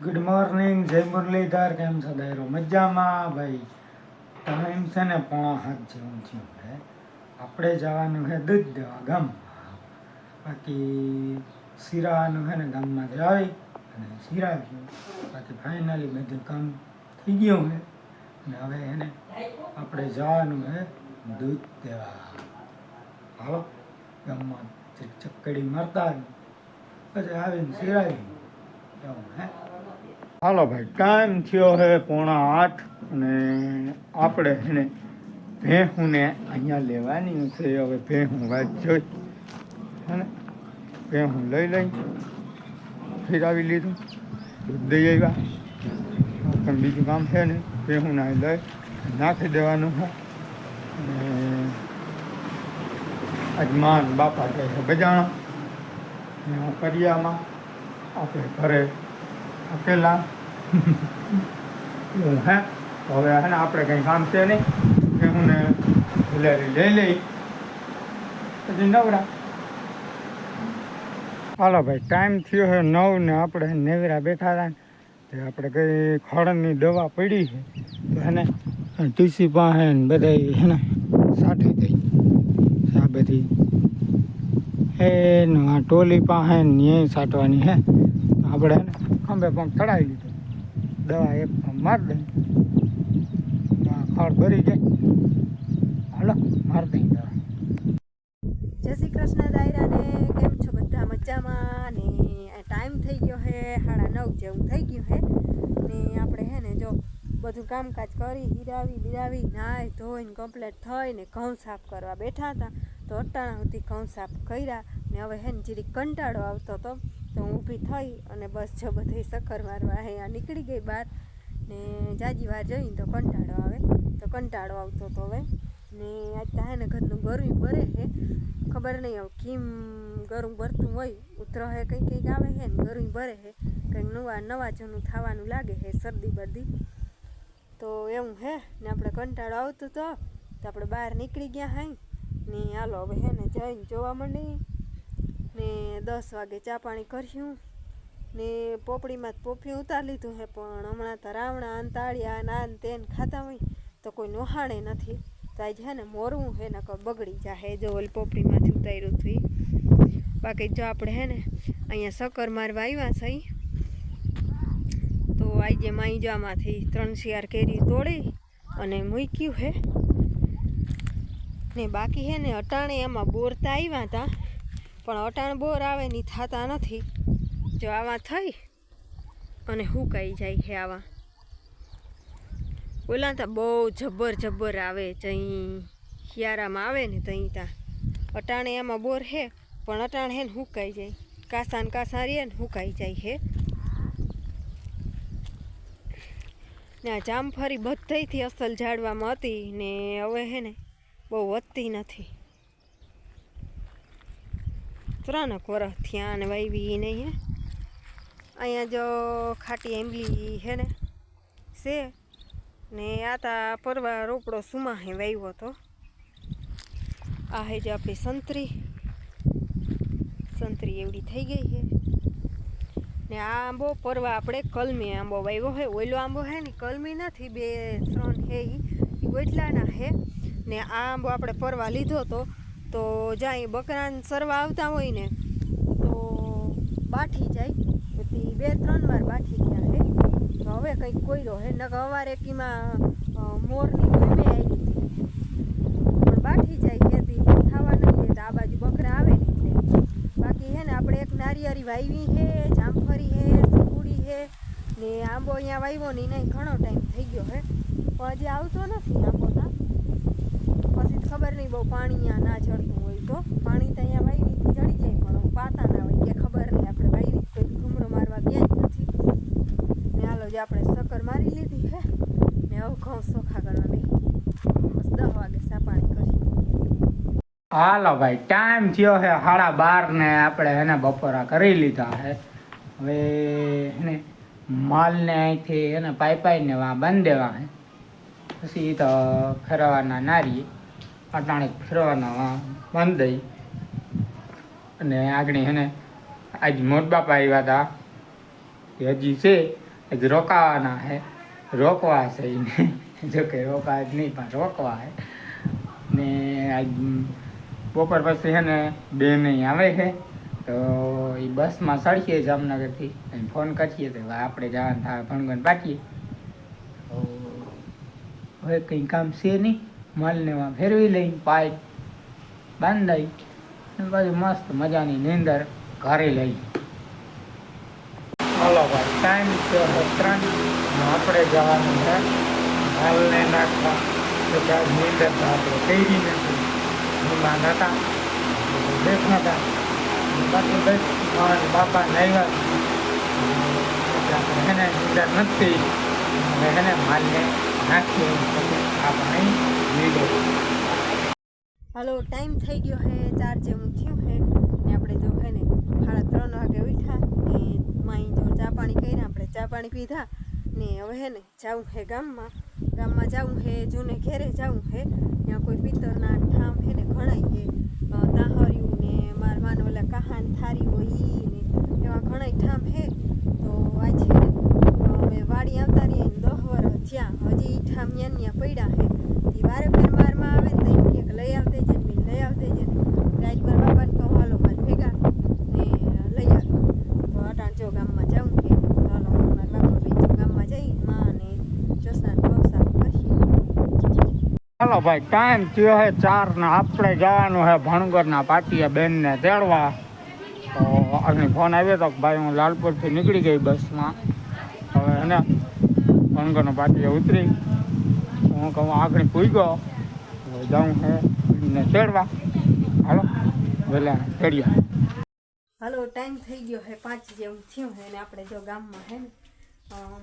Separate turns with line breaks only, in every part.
Good morning, જય મુરલીધર. કેમ છો દાયરો? મજામાં ભાઈ. ટાઈમ છે ને 6:30 જેવું થયું છે. આપણે જવાનું છે દૂધ દેવા ગામમાં. બાકી શિરાનું છે ને ગામમાંથી આવી અને શિરા ગયું. બાકી ફાઇનલી બધું કામ થઈ ગયું છે અને હવે એને આપણે જવાનું છે દૂધ દેવા. હાલો ગામમાં ચક્કડી મારતા પછી આવીને શિરાવી એવું હે. હાલો ભાઈ, ટાઈમ થયો છે 7:45 અને આપણે એને ભેહુંને અહીંયા લેવાની છે. હવે ભેહું વાત જોઈ હે ને, ભેહું લઈ ફેરાવી લીધું, દૂધ દઈ આવ્યા. પણ બીજું કામ છે ને, ભેહું ના લઈ નાખી દેવાનું છે. અને અજમાન બાપા કહે છે બજાણા કરિયામાં આપણે ઘરે અકેલા હું હે. હવે હે ને આપણે કંઈ કામ છે નહીં, કે હું ને લઈ લઈ પછી નવરા. હાલો ભાઈ, ટાઈમ થયો છે 9 ને આપણે નેવરા બેઠા હતા ને તે આપણે કંઈ ખડની દવા પડી છે તો એને ટીસી પાસે ને બધા હે ને સાટી ગઈ આ બધી એ આ ટોલી પાસે ન્યાય સાટવાની હે. આપણે એને ખંભે પંપ ચડાવી લીધો, દવા એક મારી દઈ, ખડ ભરી જાય. હાલો મારી દઈ દવા.
જય શ્રી કૃષ્ણ દાયરાને. કેમ છો બધા? મજામાં ને? ટાઈમ થઈ ગયો છે 9:30 જેવું થઈ ગયું છે ને આપણે હે ને જો બધું કામકાજ કરી હિરાવી નાહી ધોઈને કમ્પ્લીટ થઈને ઘઉં સાફ કરવા બેઠા હતા. તો અટાણા સુધી ઘઉં સાફ કર્યા ને હવે હે ને જીરી કંટાળો આવતો હતો તો હું ઊભી થઈ અને બસ જો બધી શક્કર મારવા અહીંયા નીકળી ગઈ બહાર ને જાજી વાર જોઈને તો કંટાળો આવતો હતો હવે ને આજ તો હે ને ઘરનું ગરમી ભરે છે. ખબર નહીં હવે કેમ ગરમ ભરતું હોય, ઉતરો હે કંઈક આવે છે ને ગરમી ભરે છે, કંઈક નવા જૂનું થવાનું લાગે છે, શરદી બરદી તો એવું હે ને. આપણે કંટાળો આવતો તો આપણે બહાર નીકળી ગયા હાઈ ને હાલો હવે હે ને જઈને જોવા માંડી ને 10 વાગે ચા પાણી કર્યું ને પોપડીમાં પોપી ઉતારી લીધું હે. પણ હમણાં તો રાવણા અંતાળિયા નાન તેન ખાતા હોય તો કોઈ નોહાણે નથી. તો આજે હે ને મોરવું હે ને બગડી જાહે જો ઓલી પોપડીમાંથી ઉતાર્યું હતું. બાકી જો આપણે હે ને અહીંયા શક્કર મારવા આવ્યા છે તો આજે માઈજામાંથી 3 શિયાર કેરી તોડી અને મૂક્યું હે ને. બાકી હે ને અટાણે એમાં બોરતા આવ્યા હતા પણ અટાણે બોર આવે ની થતા નથી. જો આવા થઈ અને હુકાઈ જાય છે આવા. ઓલા તો બહુ જબર આવે જઈ શિયાળામાં આવે ને તઈ તા. અટાણે એમાં બોર હે પણ અટાણે હે ને હુકાઈ જાય, કાસા રે ને હુકાઈ જાય હે ને. આ જામફળી બધેયથી અસલ ઝાડવામાં હતી ને હવે હે ને બહુ વધતી નથી. 3 વર્ષ થયા ને વાવી નહીં હે. અહીંયા જો ખાટી આંબલી હે ને છે ને આ તા પરવા રોપડો સુમાહે વાવ્યો હતો. આ હે જો આપણી સંતરી એવડી થઈ ગઈ છે ને. આ આંબો પરવા આપણે કલમી આંબો વાવ્યો છે. ઓઈલો આંબો હે ને કલમી નથી, 2-3 હે એ ગોટલાના હે ને. આ આંબો આપણે પરવા લીધો હતો તો જ્યાં બકરાને સરવા આવતા હોય ને તો બાઠી જાય, પછી 2-3 વાર બાઠી ગયા હે. તો હવે કંઈક કોયરો હે નક અવારે કીમાં મોરની ગમે આવી પણ બાઠી જાય ખેતી થવા નહીં દે તો આ બાજુ બકરા આવે ને એટલે. બાકી હે ને આપણે એક નારિયેળી વાવી હે, જામફળી હે, સુકુડી હે ને આંબો અહીંયા વાવ્યો ને નહીં ઘણો ટાઈમ થઈ ગયો હે પણ હજી આવતો નથી આંબો. તા પછી ખબર નહીં બહુ પાણી અહીંયા ના ચડતું હોય તો પાણી તો અહીંયા વાવીથી ચડી જાય પણ પાતા ના હોય કે ખબર નહીં. આપણે વાવી કોઈ ઘૂમરો મારવા ગયા જ નથી ને. હાલો જે આપણે શક્કર મારી લીધી હે ને હવે ઘઉં ચોખા કરવા બે બસ 10 વાગે ચા પાણી કરી.
હાલો ભાઈ, ટાઈમ થયો છે 12:30 ને આપણે એને બપોરા કરી લીધા છે. હવે એને માલને અહીંથી એને પાઈને બાંધી દેવા છે. પછી તો ફેરવાના નારીએ અટાણે ફેરવાના બાંધી દઈ અને આગળ એને આજ મોટ બાપા આવ્યા હતા હજી છે હજી રોકાવાના છે, રોકવા છે એને, જોકે રોકા જ નહીં પણ રોકવા છે. ને આજ બપોર પછી છે ને બેન અહીં આવે છે, તો એ બસમાં ચડીએ જામનગરથી, ફોન કરીએ તો આપણે જવાનું થાય ભણગણ પાટીએ. તો હવે કંઈ કામ છે નહીં, માલને ફેરવી લઈને પાઇપ બાંધાઈ અને પાછું મસ્ત મજાની નીંદર ઘરે લઈ. હાલો ભાઈ, ટાઈમ છે 3, આપણે જવાનું છે માલને નાખવા. તો ત્યાં નીંદર તો આપણે થઈ ગઈ નથી, એમાં નહોતા બેઠા હતા. બાકી બસ મારા બાપા નાવ્યા આપણે એને નીંદર નથી. હવે એને માલને નાખીએ પછી આપણે લીધો.
હાલો, ટાઈમ થઈ ગયો છે 4 જેવું થયું છે ને આપણે જો હે ને 3:30 વાગે ઉઠ્યા ને માઈ જો ચા પાણી કર્યા, આપણે ચા પાણી પીધા ને હવે હે ને જવું છે ગામમાં જવું છે, જૂને ઘેરે જવું છે. ત્યાં કોઈ પિત્તરના ઠામ છે ને ઘણાય છે, તાહર્યું ને મારા માનો ઓલા કહાન થારી હોય ઈ ને એવા ઘણાય ઠામ છે. તો આજ છે ને હવે વાડી આવતા રહીએ 10 વર્ષ જ્યાં હજી ઠામ ત્યાં પડ્યા છે. એ વારે ફેર મારમાં આવે ને તો એમ કે લઈ આવતે છે ને લઈ આવતે છે ને. આજ મારા બાપાને કહું હાલો મારે ભેગા ને લઈ આવે. તો અટાણ જો ગામમાં જવું છે, તો હાલો મારા બાપા ભાઈ જો ગામમાં જઈ માં ને જોસના પગ સાફ કરીએ.
ચાલો ભાઈ, ટાઈમ થયો છે 4 ને આપણે જવાનું છે ભણગરના પાટીએ બેનને તેડવા. તો આગળ ફોન આવ્યો હતો કે ભાઈ હું લાલપુરથી નીકળી ગઈ બસમાં, હવે એને ભણગરના પાટીએ ઉતરી. હું કહું આગળ પૂગ્યો, હવે જાઉં છે એને તેડવા. હાલો વહેલા તેડ્યા.
હાલો, ટાઈમ થઈ ગયો છે 5 જેવું થયું છે ને આપણે જો ગામમાં છે ને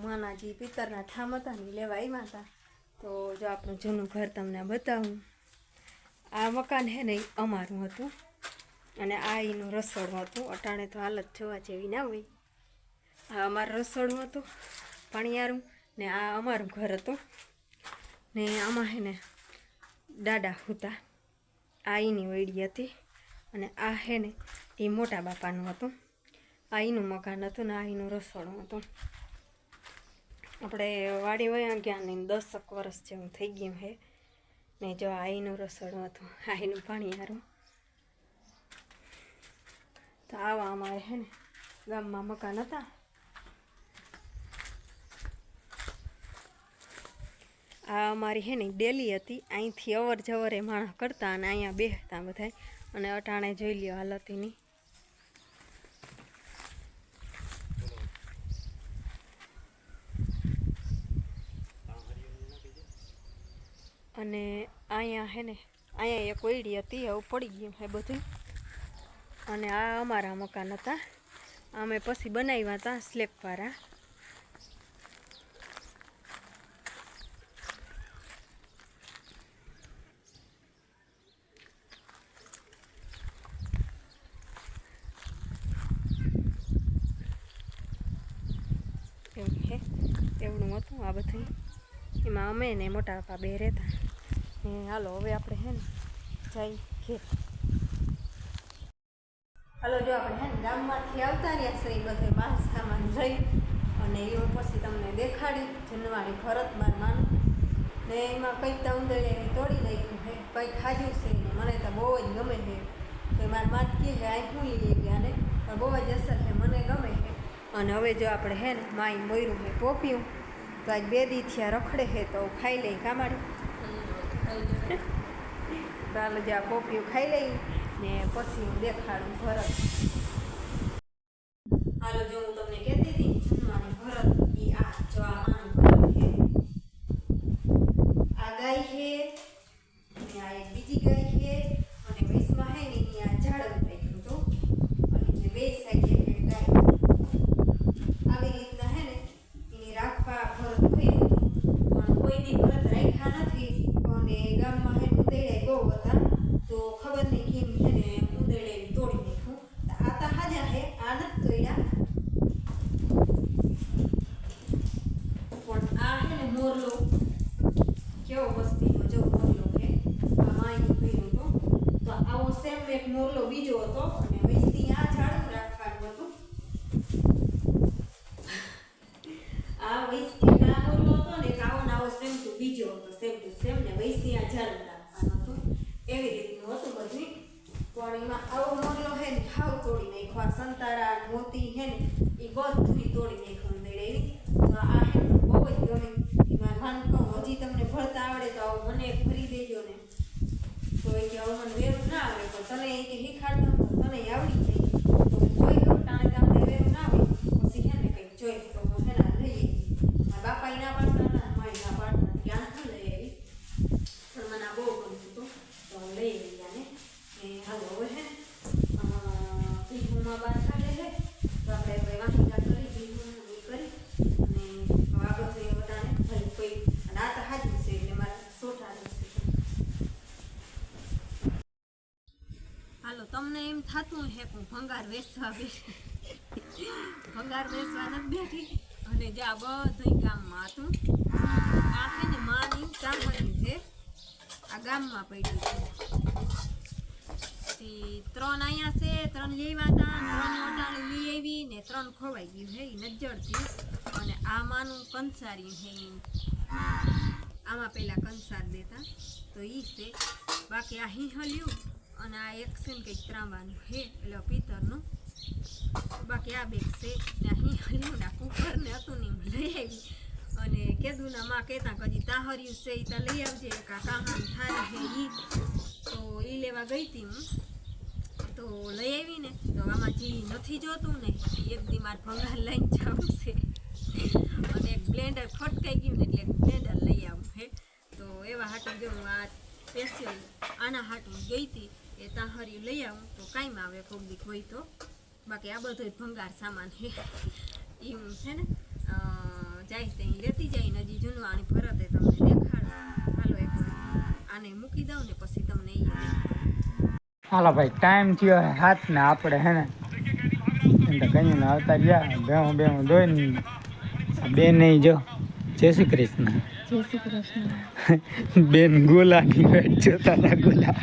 માનાજી પિત્તરના ઠામ હતા ને લેવા આવ્યા હતા. તો જો આપણું જૂનું ઘર તમને બતાવું. આ મકાન છે ને એ અમારું હતું અને આ એનું રસોડું હતું. અટાણે તો હાલત જોવા જેવી ના હોય. આ અમારું રસોડું હતું પાણીયારું ને આ અમારું ઘર હતું ને આમાં છે ને દાદા હતા. આ એની વૈડી હતી અને આ છે ને એ મોટા બાપાનું હતું. આ એનું મકાન હતું ને આ એનું રસોડું હતું. આપણે વાડી વયા ગયા ને 10 વર્ષ જેવું થઈ ગયું છે ને જો આ એનું રસોડું હતું, આ એનું પાણીયારું. તો આવા અમારે છે ને ગામમાં મકાન હતા. આ અમારી છે ને ડેલી હતી, અહીંથી અવર જવર એ માણસ કરતા અને અહીંયા બેસતા બધાય. અને અટાણે જોઈ લ્યો હાલત એની. અને અહીંયા છે ને અહીંયા એક ઓયડી હતી, એવું પડી ગયું છે બધું. અને આ અમારા મકાન હતા, અમે પછી બનાવ્યા હતા સ્લેબવાળા. એવું છે, એવડું હતું આ બધું. એમાં અમે ને મોટા બાપા બે રહેતા ને. હાલો હવે આપણે છે ને જઈ ઘેર. હાલો, જો આપણે છે ને ગામમાંથી આવતા રહ્યા છે એ બધે માલ સામાન લઈ અને એ હું પછી તમને દેખાડી. જનવાણી ભરત માર માનું ને એમાં કંઈક તો ઉંદરડે તોડી નાખ્યું છે, કંઈક ખાજું છે ને મને તો બહુ જ ગમે છે. તો મારી માત કહે છે આ શું લઈએ ગયા ને, પણ બહુ જ અસર છે, મને ગમે છે. અને હવે જો આપણે હે ને માઈ મોયરું છે પોપ્યું, તો આજ 2 દી થયા રખડે છે તો ખાઈ લઈ કામાડી. તો હાલો જે આ પોપિયું ખાઈ લઈ ને પછી હું દેખાડું ભરત. હાલો, જો હું તમને કહેતી હતી જન્માની ભરત એ આ જો આ માનું ભરત છે. આ ગાય છે અને આ એક બીજી ગાય છે અને વૈસમાં હે ને અહીંયા ઝાડવું નાખ્યું હતું અને જે 2 સાઈડ એક ગાય. આવી રીતના હે ને એની રાખવા ભરત થયું હતું, પણ કોઈ દી ભરત રાખ્યા નથી. અને ગામમાં હે ઉંદેડા બહુ હતા તો ખબર નહીં કેમ છે ને ઉંદેડે તોડી નાખ્યું. આ તો હાજા હે, આ નથી તોડ્યા. પણ આ હે ને મોરલો કેવો વસ્તીનો જો મોરલો છે. આ માઈ કર્યું હતું તો આવો સેમ એક મોરલો બીજો હતો અને વસ્તી આ ઝાડું રાખવાનું હતું. આ વૈસી આ મોરલો હતો ને એક આવો ને આવો સેમ ટુ બીજો હતો સેમ ટુ સેમ ને વૈસી આ ઝાડ રાખવાનું હતું એવી રીતનું હતું બધું પણ એમાં આવો મોરલો હે ને ખાવ તોડી નાખ્યો સંતારા મોતી હે ને એ બધું તોડી નાખ્યું એવી તો આ હે ને બહુ જ ગમે એમાં માન કહું હજી તમને ભણતા આવડે તો આવો મને ભરી દેજો ને તો એ કે આવું મને વેરું ના આવડે તો તને એ કે શીખાડતો તને આવડી જાય તો જોઈ લો ટાણે તમને વેરું ના આવે પછી હે ને કંઈક જોઈ તો હે ને લઈ મારા બાપા ના પાડતા હતા મારી ના પાડતા ત્યાંથી લઈ આવી પણ મને આ બહુ ગમતું હતું તો હું લઈ આવી આને એ હાલો હવે હે ભીહુમાં બહાર કાઢે છે તો આપણે વાંચીતા કરી ભીહું એ કરી અને આગળ થઈ બધાને ભલે કોઈ અને આ તો હાજર છે એટલે મારે સોટા છે હાલો તમને એમ થતું હે કે હું ભંગાર વેચવા બેઠી ભંગાર વેચવા નથી બેઠી અને જ્યાં બધું ગામમાં હતું આ છે ને માની ચામડી છે આ ગામમાં પડી છે ત્રણ અહીંયા છે ત્રણ લેવા હતા ત્રણ ઓટાણે લઈ આવી ને ત્રણ ખોવાઈ ગયું છે એ નજરથી અને આ માનું કંસાર્યું છે આમાં પેલા કંસાર દેતા તો એ છે બાકી આ હિંહલ્યું અને આ એક છે ને કંઈક ત્રાંબાનું છે એટલે પિત્તરનું બાકી આ બેગ છે ને આ હિંહલ્યું ને આ કુકર ને હતું ને લઈ આવી અને કેદુના માં કહેતા કદી તાહર્યું છે એ તો લઈ આવજે કાહાન થારી છે એ તો એ લેવા ગઈ હતી હું તો લઈ આવી ને તો આમાં જે નથી જોતું ને એક દી મારે ભંગાર લઈને જવું છે અને એક બ્લેન્ડર ખટકાઈ ગયું ને એટલે એક બ્લેન્ડર લઈ આવું હે તો એવા હાટું જો હું આ સ્પેશિયલ આના હાટું ગઈ હતી એ તાહર્યું લઈ આવું તો કાંઈ આવે કોક દીક હોય તો બાકી આ બધો ભંગાર સામાન હે એ હું છે ને જાય ત્યાં લેતી જઈને હજી જૂનવાણી ભરતે તમને દેખાડો હાલો એક આને મૂકી દઉં ને પછી તમને એ
હાલો ભાઈ ટાઈમ થયો હાથ ને આપણે હે ને એમ તો કહ્યું ને આવતા ગયા બેહું દોઈને બેન નહીં જો જય શ્રી કૃષ્ણ
જય શ્રી કૃષ્ણ
બેન ગોલાની વેટ જોતા હતા ગોલા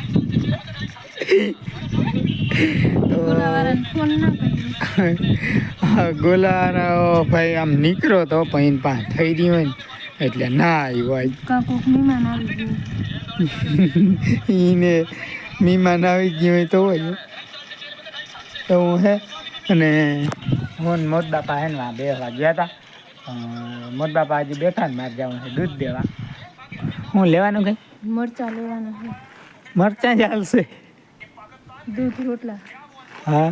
તો ગોલાનો ભાઈ આમ નીકળ્યો તો પણ પાંચ થઈ રહ્યું હોય ને એટલે ના આવ્યો એને મહેમાન આવી ગયું હોય તો હોય તો હું હે અને હું મોદ બાપા હે ને બેસવા ગયા હતા મોદ બાપા હજી બેઠા ને મારે જવાનું છે દૂધ દેવા હું લેવાનું કઈ
મરચા લેવાના છે
મરચાં જ હાલશે
દૂધ રોટલા
હા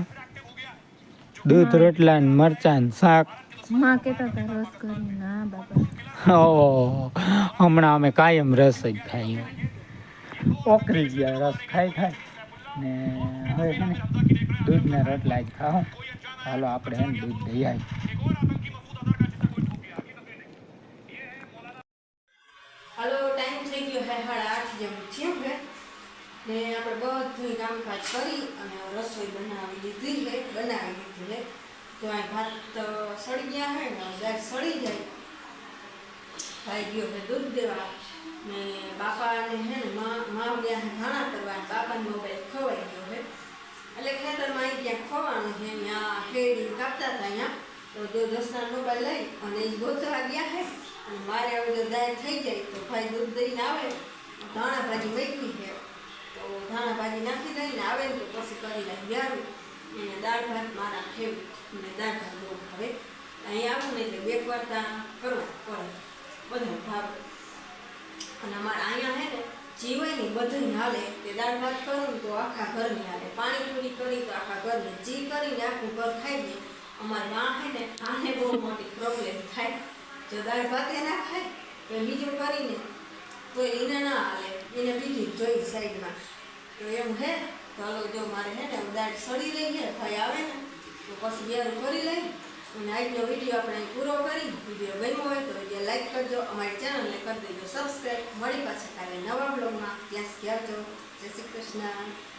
દૂધ રોટલા ને મરચાં ને શાક
માં કહેતા હતા રસ કરી ના બાપા
હમણાં અમે કાયમ રસ જ ખાઈએ ઓકરી ગયા રસ ખાઈ ને હવે છે ને દૂધના રોટલા જ ખાઓ ચાલો આપણે હે ને દૂધ દઈ આવી
હાલો ટાઈમ થઈ ગયો હે 8:30 જેવું થયું હે ને આપણે બધું કામકાજ કરી અને રસોઈ બનાવી લીધી હે તો આ ભાત સળી ગયા હે ને દાળ સળી જાય ભાઈ ગયો હે દૂધ દેવા ને બાપાને હે ને માં ગયા હે ઘાણા કરવા બાપાનો મોબાઈલ ખવાઈ ગયો હે એટલે ખેતરમાં અહીં ક્યાંક ખવાનું છે ત્યાં શેરડી કાપતા હતા અહીંયા તો જો દસના મોબાઈલ લઈ અને એ ગોતવા ગયા હે અને મારે હવે જો દાળ થઈ જાય તો ભાઈ દૂધ દઈને આવે ધાણા ભાજી મેકવી છે તો ધાણા ભાજી નાખી દઈને આવે ને તો પછી કરી નાખી વ્યારું અને દાળ ભાત મારા ખેવું અને દાળ ભાત બહુ ભાવે અહીં આવું ને એટલે બે વાર્તા કરવું પડે બધું ભાવે અને અમારે અહીંયા હે ને જીવાય બધું હાલે તે દાળ ભાત કરું તો આખા ઘરની હાલે પાણીપુરી કરી તો આખા ઘરને જી કરીને આખું ઘર ખાઈ દે અમારી માં હે ને આને બહુ મોટી પ્રોબ્લેમ થાય જો દાળ ભાતે ના ખાય તો બીજું કરીને તો એને ના હાલે એને બીજું જોઈ સાઈડમાં તો એમ હે તો હાલો જો મારે હે ને દાળ સડી રહી છે ભાઈ આવે ને તો પછી બેરું કરી લઈ અને આજનો વિડીયો આપણે પૂરો કરી વિડીયો ગમ્યો હોય તો વિડીયો લાઈક કરજો અમારી ચેનલને કરી દેજો સબસ્ક્રાઈબ મળી પાછા કાલે નવા બ્લોગમાં ત્યાં આવજો જય શ્રી કૃષ્ણ